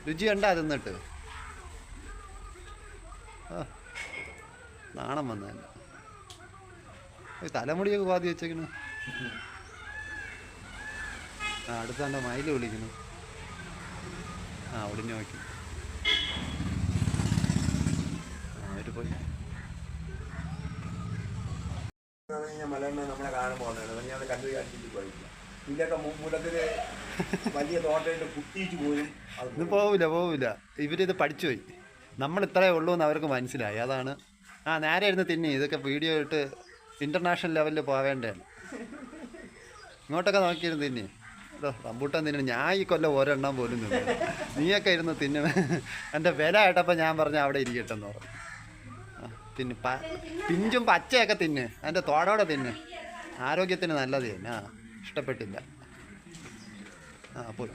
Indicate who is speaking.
Speaker 1: രുചി കണ്ടാ തിന്നിട്ട് നാണം വന്നതന്നെ. തലമുടിയൊക്കെ പാതി വെച്ചേക്കണ്. അടുത്താണ്ട മയില് വിളിക്കുന്നു. ഒടിഞ്ഞു നോക്കി. അവര് പോയി.
Speaker 2: മലണ്ണ നമ്മളെ കാണുമ്പോൾ ഇതിലൊക്കെ മുമ്പുലത്തില് വലിയ തോട്ടയിട്ട് കുത്തിച്ചു പോലും
Speaker 1: ഇത് പോവില്ല. ഇവരിത് പഠിച്ചുപോയി. നമ്മൾ ഇത്രയേ ഉള്ളൂ എന്ന് അവർക്ക് മനസ്സിലായി. അതാണ് നേരെ ഇരുന്ന് തിന്നി. ഇതൊക്കെ വീഡിയോ ഇട്ട് ഇൻ്റർനാഷണൽ ലെവലിൽ പോവേണ്ടതാണ്. ഇങ്ങോട്ടൊക്കെ നോക്കിയിരുന്ന് തിന്നി. റംബൂട്ടാൻ തിന്നണം. ഞാൻ ഈ കൊല്ലം ഒരെണ്ണം പോലും തിന്നു. നീയൊക്കെ ഇരുന്ന് തിന്നണം. എൻ്റെ വില ആയിട്ടപ്പോൾ ഞാൻ പറഞ്ഞ അവിടെ ഇരിക്കട്ടെ എന്ന് പറഞ്ഞു. തിന്ന് പിഞ്ചും പച്ചയൊക്കെ തിന്ന്. അതിൻ്റെ തോടോടെ തിന്ന്. ആരോഗ്യത്തിന് നല്ലത് തന്നെ. ഇഷ്ടപ്പെട്ടില്ല. പോയി.